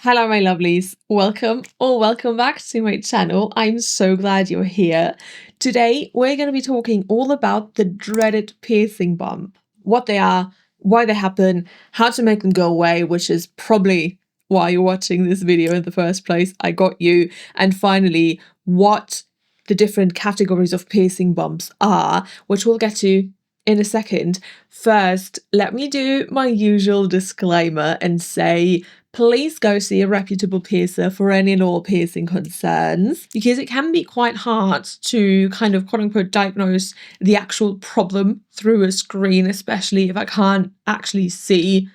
Hello, my lovelies. Welcome or welcome back to my channel. I'm so glad you're here. Today, we're going to be talking all about the dreaded piercing bump, what they are, why they happen, how to make them go away, which is probably why you're watching this video in the first place. I got you. And finally, what the different categories of piercing bumps are, which we'll get to in a second. First, let me do my usual disclaimer and say, please go see a reputable piercer for any and all piercing concerns, because it can be quite hard to kind of quote unquote diagnose the actual problem through a screen, especially if I can't actually see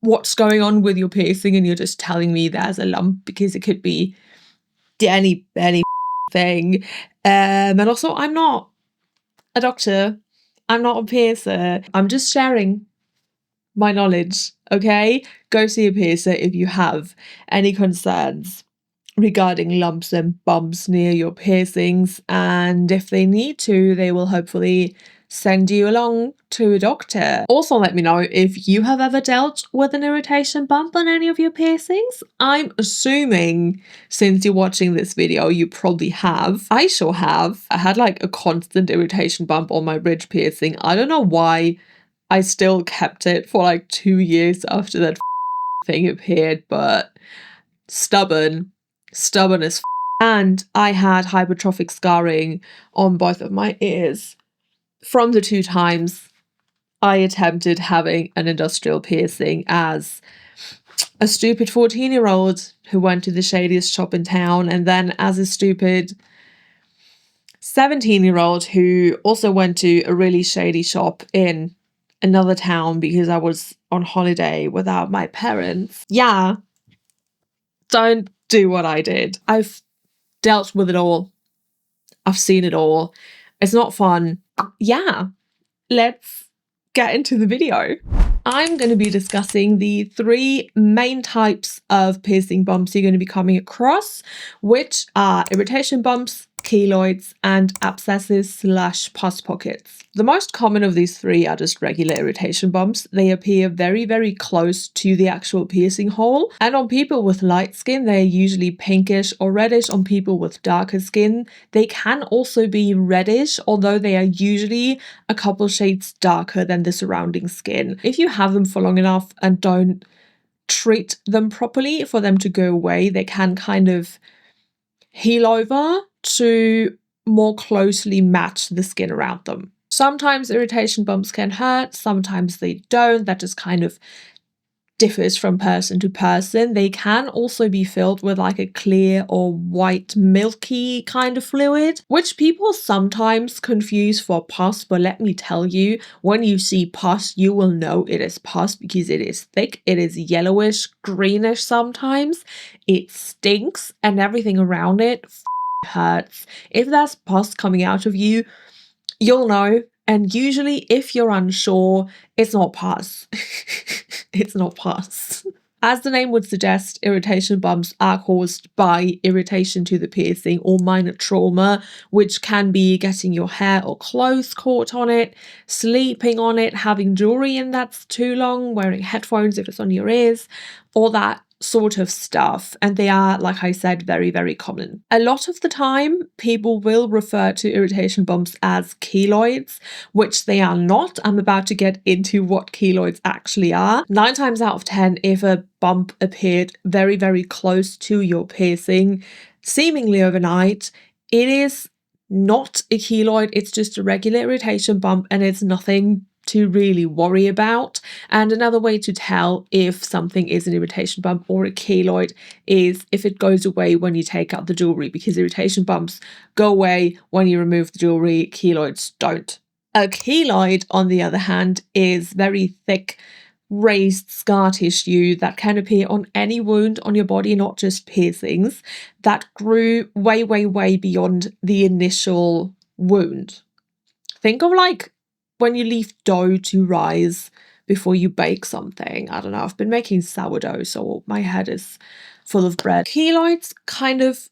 what's going on with your piercing and you're just telling me there's a lump, because it could be any thing. And also, I'm not a doctor. I'm not a piercer. I'm just sharing my knowledge, okay? Go see a piercer if you have any concerns regarding lumps and bumps near your piercings, and if they need to, they will hopefully send you along to a doctor. Also, let me know if you have ever dealt with an irritation bump on any of your piercings. I'm assuming since you're watching this video, you probably have. I sure have. I had like a constant irritation bump on my ridge piercing. I don't know why I still kept it for like 2 years after that thing appeared, but stubborn as and I had hypertrophic scarring on both of my ears from the 2 times I attempted having an industrial piercing as a stupid 14-year-old who went to the shadiest shop in town, and then as a stupid 17-year-old who also went to a really shady shop in another town because I was on holiday without my parents. Yeah, don't do what I did. I've dealt with it all. I've seen it all. It's not fun. Yeah, let's get into the video. I'm going to be discussing the 3 main types of piercing bumps you're going to be coming across, which are irritation bumps, keloids, and abscesses / pus pockets. The most common of these 3 are just regular irritation bumps. They appear very close to the actual piercing hole, and on people with light skin, they're usually pinkish or reddish. On people with darker skin, they can also be reddish, although they are usually a couple shades darker than the surrounding skin. If you have them for long enough and don't treat them properly for them to go away, they can kind of heal over to more closely match the skin around them. Sometimes irritation bumps can hurt, sometimes they don't. That just kind of differs from person to person. They can also be filled with like a clear or white milky kind of fluid, which people sometimes confuse for pus, but let me tell you, when you see pus, you will know it is pus because it is thick, it is yellowish, greenish sometimes, it stinks, and everything around it hurts. If there's pus coming out of you, you'll know. And usually if you're unsure, it's not pus. It's not pus. As the name would suggest, irritation bumps are caused by irritation to the piercing or minor trauma, which can be getting your hair or clothes caught on it, sleeping on it, having jewelry in that's too long, wearing headphones if it's on your ears, all that sort of stuff. And they are, like I said, very common. A lot of the time, people will refer to irritation bumps as keloids, which they are not. I'm about to get into what keloids actually are. 9 times out of 10, if a bump appeared very close to your piercing, seemingly overnight, it is not a keloid. It's just a regular irritation bump, and it's nothing to really worry about. And another way to tell if something is an irritation bump or a keloid is if it goes away when you take out the jewelry, because irritation bumps go away when you remove the jewelry, keloids don't. A keloid, on the other hand, is very thick, raised scar tissue that can appear on any wound on your body, not just piercings, that grew way beyond the initial wound. Think of like when you leave dough to rise before you bake something. I don't know, I've been making sourdough, so my head is full of bread. Keloids kind of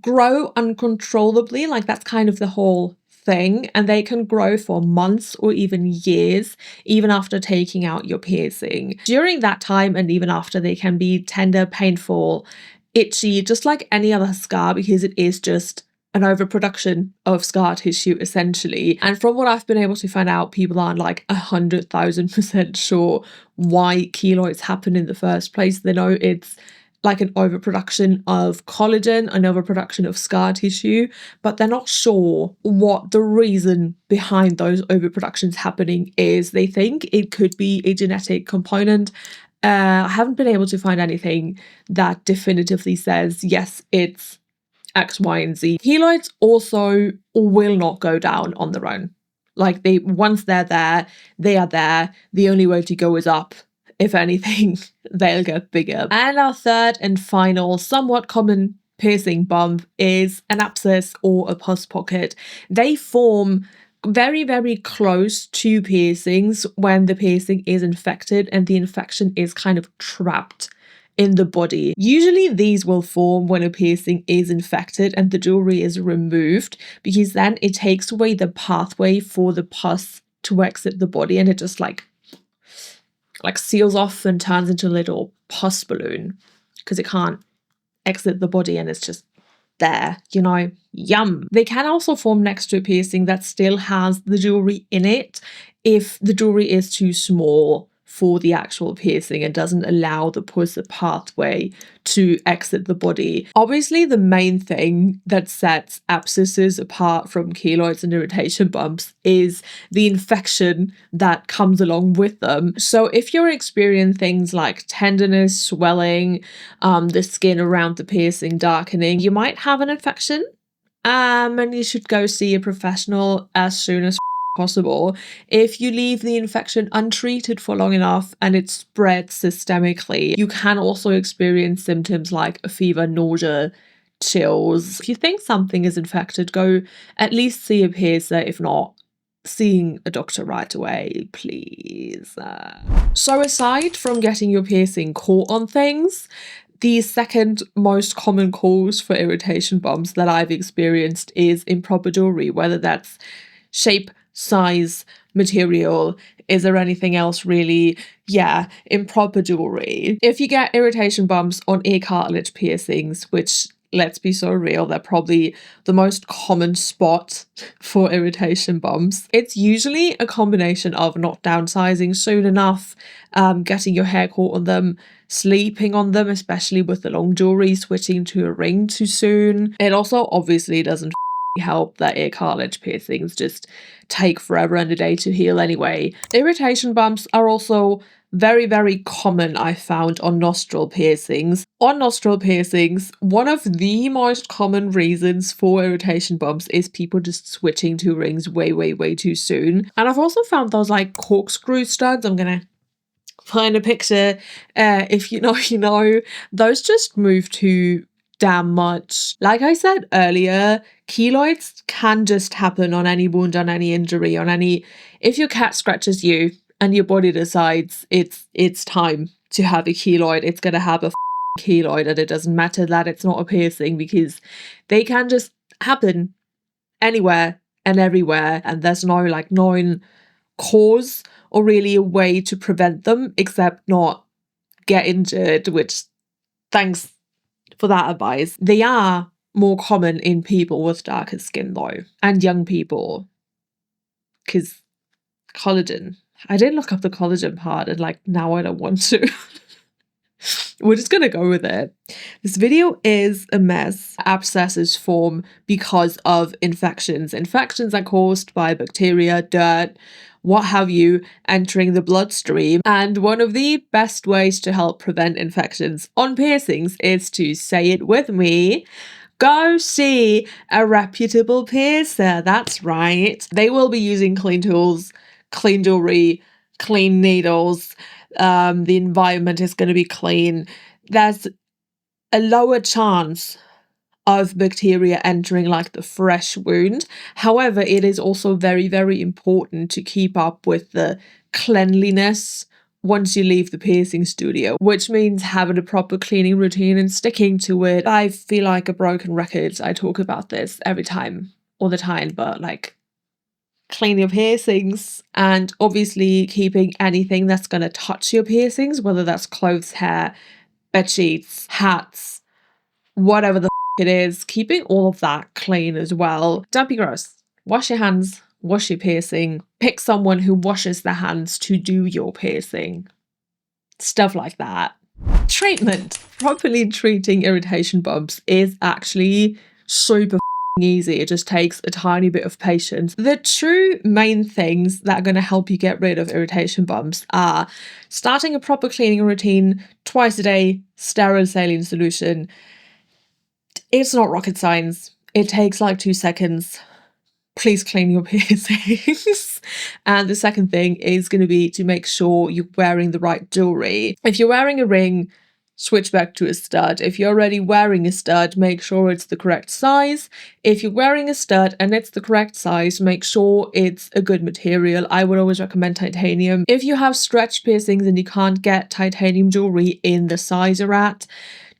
grow uncontrollably, like that's kind of the whole thing, and they can grow for months or even years, even after taking out your piercing. During that time and even after, they can be tender, painful, itchy, just like any other scar, because it is just an overproduction of scar tissue essentially. And from what I've been able to find out, people aren't like 100,000% sure why keloids happen in the first place. They know it's like an overproduction of collagen, an overproduction of scar tissue, but they're not sure what the reason behind those overproductions happening is. They think it could be a genetic component. I haven't been able to find anything that definitively says, yes, it's X, Y, and Z. Keloids also will not go down on their own. Like once they're there, they are there. The only way to go is up. If anything, they'll get bigger. And our third and final, somewhat common piercing bump is an abscess or a pus pocket. They form very, very close to piercings when the piercing is infected and the infection is kind of trapped in the body. Usually these will form when a piercing is infected and the jewelry is removed, because then it takes away the pathway for the pus to exit the body, and it just like seals off and turns into a little pus balloon because it can't exit the body and it's just there, you know. Yum. They can also form next to a piercing that still has the jewelry in it if the jewelry is too small for the actual piercing and doesn't allow the pus a pathway to exit the body. Obviously, the main thing that sets abscesses apart from keloids and irritation bumps is the infection that comes along with them. So if you're experiencing things like tenderness, swelling, the skin around the piercing darkening, you might have an infection. And you should go see a professional as soon as possible. If you leave the infection untreated for long enough and it spreads systemically, you can also experience symptoms like a fever, nausea, chills. If you think something is infected, go at least see a piercer. If not, seeing a doctor right away, please. So aside from getting your piercing caught on things, the second most common cause for irritation bumps that I've experienced is improper jewelry, whether that's shape, size, material. Is there anything else really? Yeah, improper jewelry. If you get irritation bumps on ear cartilage piercings, which, let's be so real, they're probably the most common spot for irritation bumps, it's usually a combination of not downsizing soon enough, getting your hair caught on them, sleeping on them, especially with the long jewelry, switching to a ring too soon. It also obviously doesn't help that ear cartilage piercings just take forever and a day to heal anyway. Irritation bumps are also very, very common, I found, on nostril piercings. On nostril piercings, one of the most common reasons for irritation bumps is people just switching to rings way, way, way too soon. And I've also found those like corkscrew studs. I'm gonna find a picture. If you know, you know. Those just move too damn much. Like I said earlier, keloids can just happen on any wound, on any injury, on any... If your cat scratches you and your body decides it's time to have a keloid, it's gonna have a keloid, and it doesn't matter that it's not a piercing, because they can just happen anywhere and everywhere, and there's no like known cause or really a way to prevent them except not get injured, which, thanks for that advice. They are more common in people with darker skin though, and young people, because collagen. I did look up the collagen part and like now I don't want to. We're just gonna go with it. This video is a mess. Abscesses form because of infections. Infections are caused by bacteria, dirt, what have you, entering the bloodstream. And one of the best ways to help prevent infections on piercings is to, say it with me, go see a reputable piercer. That's right. They will be using clean tools, clean jewelry, clean needles. The environment is going to be clean. There's a lower chance of bacteria entering like the fresh wound. However, it is also very, very important to keep up with the cleanliness once you leave the piercing studio, which means having a proper cleaning routine and sticking to it. I feel like a broken record. I talk about this every time, all the time, but like, clean your piercings, and obviously keeping anything that's going to touch your piercings, whether that's clothes, hair, bed sheets, hats, whatever the it is, keeping all of that clean as well. Don't be gross. Wash your hands, wash your piercing, pick someone who washes their hands to do your piercing. Stuff like that. Treatment. Properly treating irritation bumps is actually super easy. It just takes a tiny bit of patience. The two main things that are going to help you get rid of irritation bumps are starting a proper cleaning routine twice a day, sterile saline solution. It's not rocket science. It takes like 2 seconds. Please clean your piercings. And the second thing is going to be to make sure you're wearing the right jewelry. If you're wearing a ring, switch back to a stud. If you're already wearing a stud, make sure it's the correct size. If you're wearing a stud and it's the correct size, make sure it's a good material. I would always recommend titanium. If you have stretch piercings and you can't get titanium jewelry in the size you're at,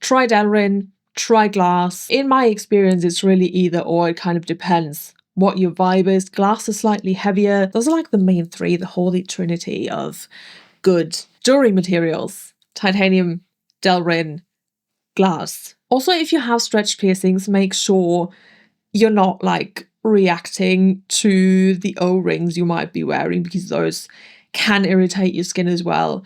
try Delrin, try glass. In my experience, it's really either or. It kind of depends what your vibe is. Glass is slightly heavier. Those are like the main three, the holy trinity of good jewelry materials. Titanium, Delrin, glass. Also, if you have stretch piercings, make sure you're not like reacting to the O-rings you might be wearing, because those can irritate your skin as well.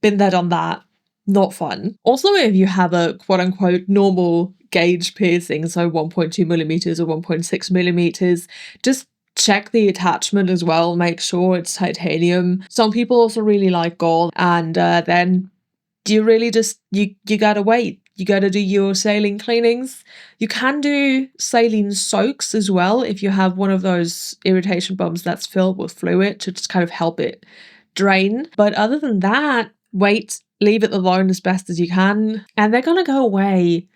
Been there, done that. Not fun. Also, if you have a quote-unquote normal gauge piercing, so 1.2 millimeters or 1.6 millimeters, just check the attachment as well. Make sure it's titanium. Some people also really like gold, and then you really just, you gotta wait. You gotta do your saline cleanings. You can do saline soaks as well if you have one of those irritation bumps that's filled with fluid to just kind of help it drain. But other than that, wait, leave it alone as best as you can, and they're gonna go away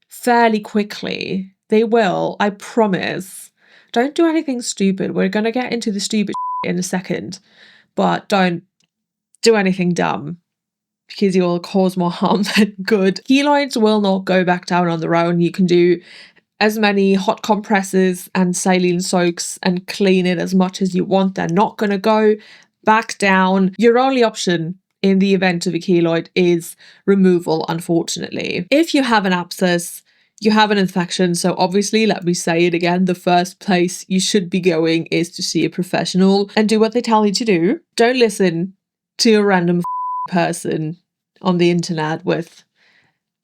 fairly quickly. They will, I promise. Don't do anything stupid. We're gonna get into the stupid in a second, but don't do anything dumb, because you'll cause more harm than good. Keloids will not go back down on their own. You can do as many hot compresses and saline soaks and clean it as much as you want. They're not gonna go back down. Your only option in the event of a keloid is removal, unfortunately. If you have an abscess, you have an infection, so obviously, let me say it again, the first place you should be going is to see a professional and do what they tell you to do. Don't listen to a random person on the internet with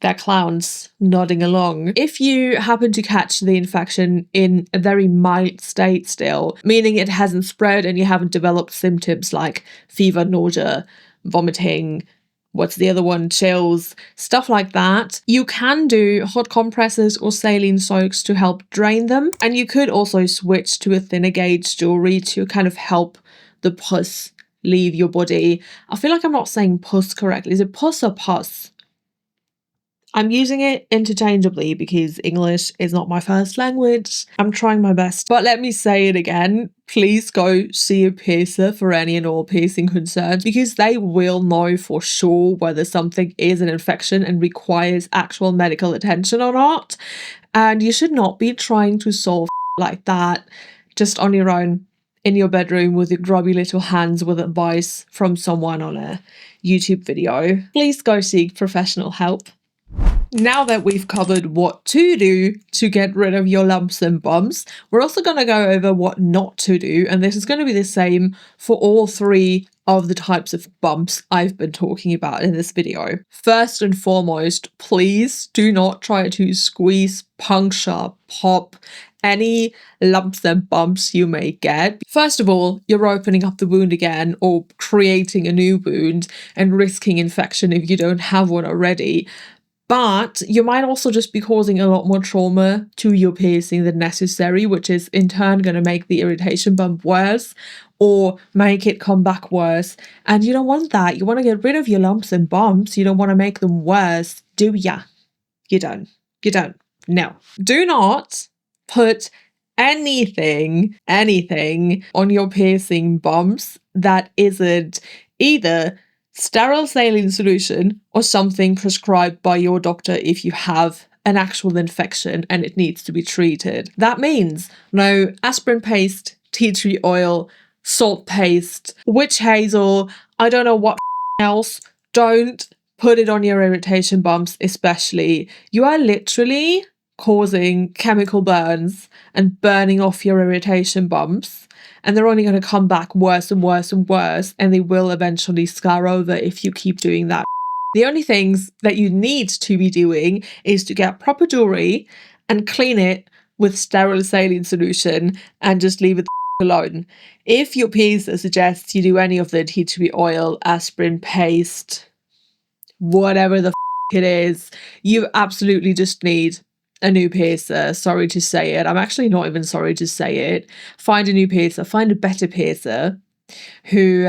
their clowns nodding along. If you happen to catch the infection in a very mild state still, meaning it hasn't spread and you haven't developed symptoms like fever, nausea, vomiting, what's the other one, chills, stuff like that, you can do hot compresses or saline soaks to help drain them. And you could also switch to a thinner gauge jewelry to kind of help the pus leave your body. I feel like I'm not saying pus correctly. Is it pus or pus? I'm using it interchangeably because English is not my first language. I'm trying my best. But let me say it again. Please go see a piercer for any and all piercing concerns, because they will know for sure whether something is an infection and requires actual medical attention or not. And you should not be trying to solve like that just on your own in your bedroom with your grubby little hands with advice from someone on a YouTube video. Please go seek professional help. Now that we've covered what to do to get rid of your lumps and bumps, we're also going to go over what not to do, and this is going to be the same for all three of the types of bumps I've been talking about in this video. First and foremost, please do not try to squeeze, puncture, pop any lumps and bumps you may get. First of all, you're opening up the wound again or creating a new wound and risking infection if you don't have one already. But you might also just be causing a lot more trauma to your piercing than necessary, which is in turn going to make the irritation bump worse or make it come back worse. And you don't want that. You want to get rid of your lumps and bumps. You don't want to make them worse, do ya? You don't. You don't. No. Do not put anything on your piercing bumps that isn't either sterile saline solution or something prescribed by your doctor if you have an actual infection and it needs to be treated. That means no aspirin paste, tea tree oil, salt paste, witch hazel, I don't know what else. Don't put it on your irritation bumps, especially. You are literally causing chemical burns and burning off your irritation bumps, and they're only going to come back worse and worse and worse, and they will eventually scar over if you keep doing that. The only things that you need to be doing is to get proper jewelry and clean it with sterile saline solution and just leave it alone. If your piercer suggests you do any of the tea tree oil, aspirin paste, whatever the it is, you absolutely just need a new piercer. Sorry to say it. I'm actually not even sorry to say it. Find a new piercer. Find a better piercer who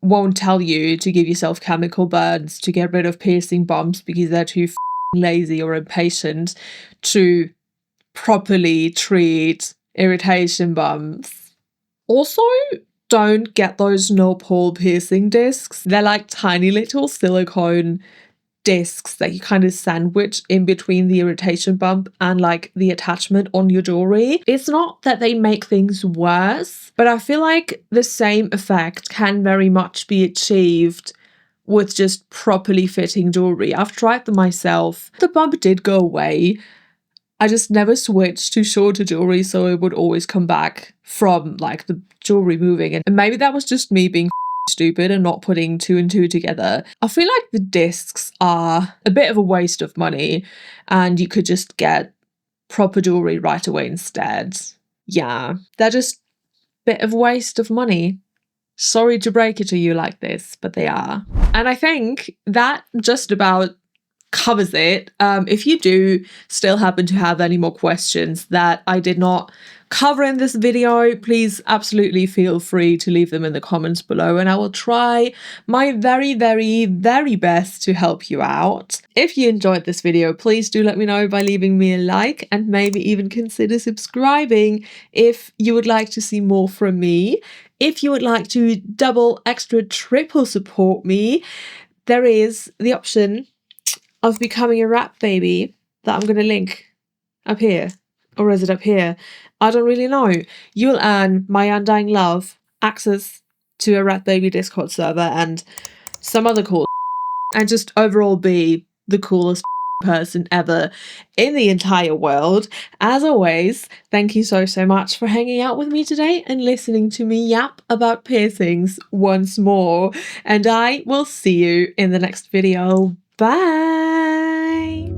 won't tell you to give yourself chemical burns to get rid of piercing bumps because they're too lazy or impatient to properly treat irritation bumps. Also, don't get those no-pull piercing discs. They're like tiny little silicone discs that you kind of sandwich in between the irritation bump and like the attachment on your jewelry. It's not that they make things worse, but I feel like the same effect can very much be achieved with just properly fitting jewelry. I've tried them myself. The bump did go away. I just never switched to shorter jewelry, so it would always come back from like the jewelry moving. And maybe that was just me being stupid and not putting two and two together. I feel like the discs are a bit of a waste of money and you could just get proper jewelry right away instead. Yeah, they're just a bit of a waste of money. Sorry to break it to you like this, but they are. And I think that just about covers it. If you do still happen to have any more questions that I did not cover in this video, please absolutely feel free to leave them in the comments below and I will try my very, very, very best to help you out. If you enjoyed this video, please do let me know by leaving me a like and maybe even consider subscribing if you would like to see more from me. If you would like to double, extra, triple support me, there is the option of becoming a rat baby that I'm going to link up here. Or is it up here? I don't really know. You'll earn my undying love, access to a rat baby Discord server and some other cool and just overall be the coolest person ever in the entire world. As always, thank you so much for hanging out with me today and listening to me yap about piercings once more. And I will see you in the next video. Bye!